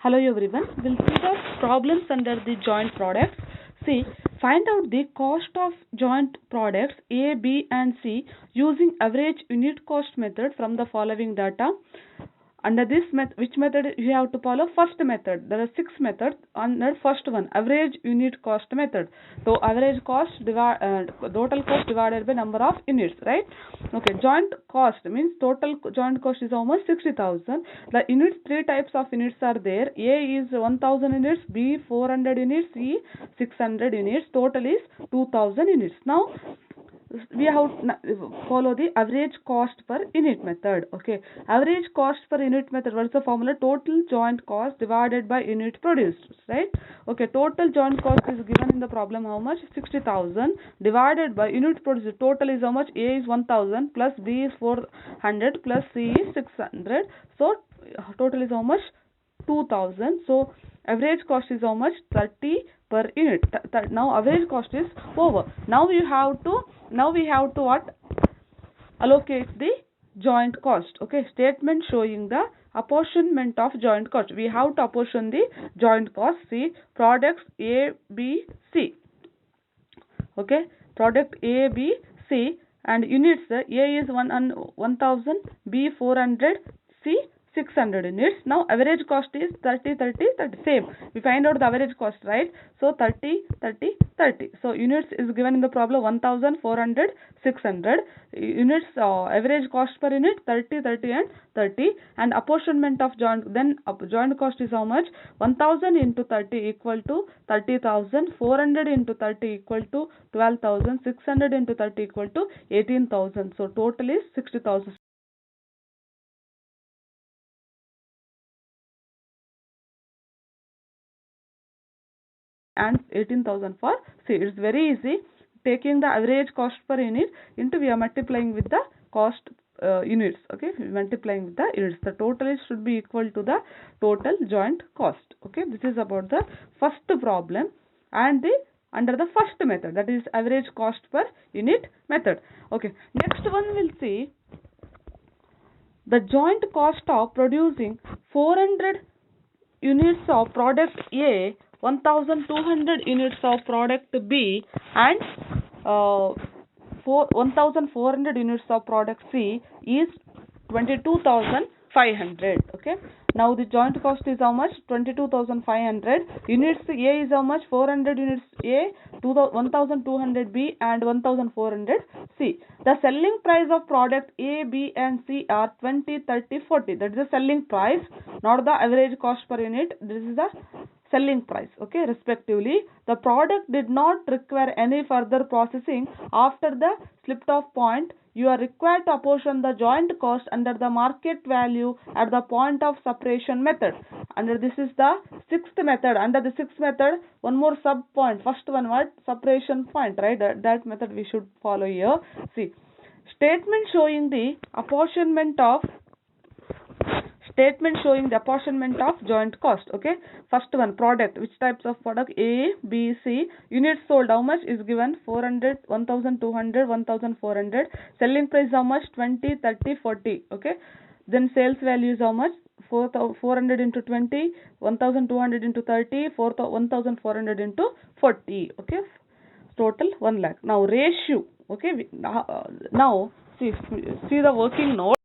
Hello everyone, we'll see the problems under the joint products. See, find out the cost of joint products A, B and C using average unit cost method from the following data. Under this method, which method you have to follow? First method. There are 6 methods. Under first one, average unit cost method. So average cost total cost divided by number of units, right? Okay, joint cost means total joint cost is almost 60,000. The units, 3 types of units are there. A is 1000 units, B 400 units, C 600 units. Total is 2000 units. Now we have to follow the average cost per unit method. Okay, average cost per unit method, what's the formula? Total joint cost divided by unit produced, right? Okay, total joint cost is given in the problem how much? 60,000 divided by unit produced. Total is how much? A is 1000 plus B is 400 plus C is 600. So total is how much? 2000. So average cost is how much? 30 per unit. Now average cost is over. Now we have to what? Allocate the joint cost. Okay, statement showing the apportionment of joint cost. We have to apportion the joint cost. See, products A, B, C. Okay, product A, B, C and units. A is 1000, B 400, C 600 units. Now average cost is 30, 30, 30. Same. We find out the average cost, right? So 30, 30, 30. So units is given in the problem 1000, 400, 600. Units average cost per unit 30, 30 and 30. And apportionment of joint, then joint cost is how much? 1000 into 30 equal to 30,000. 400 into 30 equal to 12,000. 600 into 30 equal to 18,000. So total is 60,000. And 18,000 for C. It's very easy. Taking the average cost per unit into, we are multiplying with the cost units. Okay, multiplying with the units. The total should be equal to the total joint cost. Okay, this is about the first problem and the under the first method, that is average cost per unit method. Okay, next one we'll see the joint cost of producing 400 units of product A, 1200 units of product B and 1400 units of product C is 22,500. Okay, now the joint cost is how much? 22,500. Units A is how much? 400 units A, 1200 B and 1400 C. The selling price of product A, B and C are 20, 30, 40. That is the selling price, not the average cost per unit. This is the selling price. Okay, respectively. The product did not require any further processing after the slipped off point. You are required to apportion the joint cost under the market value at the point of separation method. Under this is the sixth method. Under the sixth method, one more sub point. First one, what? Separation point, right? That method we should follow here. See, statement showing the apportionment of joint cost. Okay, first one, product. Which types of product? A, B, C. Units sold how much is given? 400, 1200, 1400. Selling price how much? 20, 30, 40. Okay, then sales value is how much? 400 into 20, 1200 into 30, 1400 into 40. Okay, total 1 lakh. Now ratio. Okay, now see the working note.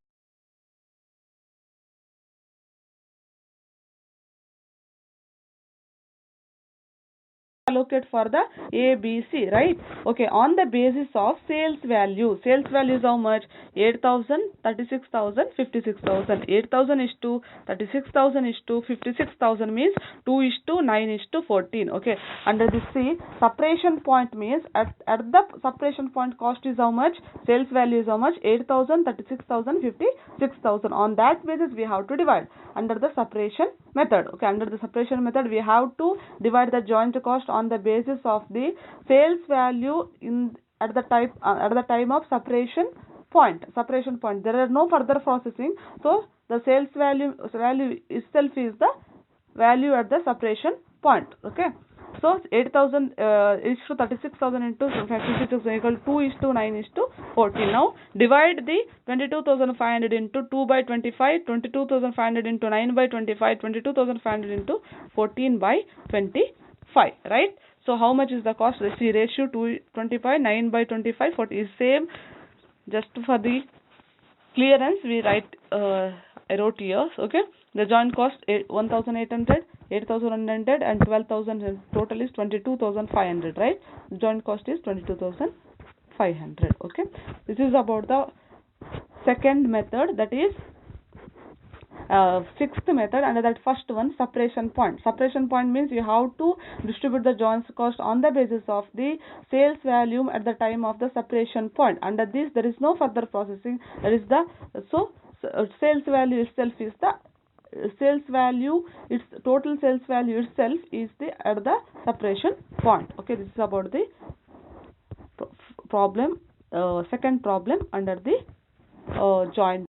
Allocate for the A, B, C, right? Okay, on the basis of sales value. Sales value is how much? 8,000, 36,000, 56,000. 8,000 is to 36,000 is to 56,000 means 2 is to 9 is to 14. Okay, under this C, separation point means at the separation point cost is how much? Sales value is how much? 8,000, 36,000, 56,000. On that basis we have to divide under the separation method. Okay, under the separation method we have to divide the joint cost on the basis of the sales value at the time of separation point. There are no further processing, so the sales value itself is the value at the separation point. Okay, So 8,000 is to 36,000 into 56,000 equal 2 is to 9 is to 14. Now divide the 22,500 into 2 by 25, 22,500 into 9 by 25, 22,500 into 14 by 25, right? So how much is the cost? See, ratio 225, 9 by 25, 40 is same. Just for the clearance, we write, I wrote here, okay? The joint cost 1,800, 8,100 and 12,000, total is 22,500, right? Joint cost is 22,500, okay? This is about the second method, that is sixth method. Under that first one, separation point. Separation point means you have to distribute the joint cost on the basis of the sales value at the time of the separation point. Under this, there is no further processing. There is the sales value itself is the sales value, its total sales value itself is the at the separation point. Okay, this is about the problem, second problem under the joint